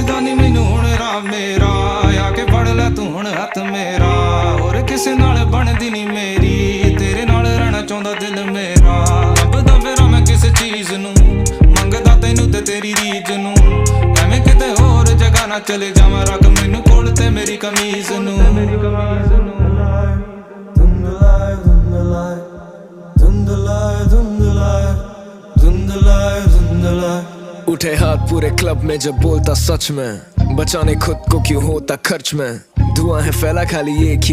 दिखदा नहीं मैनू हुण राह मेरा, आके फड़ लै तू हुण हथ मेरा। होर किसे नाल बनदी नहीं मेरी, तेरे नाल रहना चाहुंदा दिल मेरा। लभदा फिरां मैं किस चीज़ नूं, मंगदा तैनू ते तेरी रीझ नूं। एवें किते होर जगह ना चले जावां, रख मैनू कोल ते मेरी कमीज़ नूं। उठे हाथ पूरे क्लब में जब बोलता सच में, बचाने खुद को क्यों होता खर्च में। धुआं है फैला खाली एक ही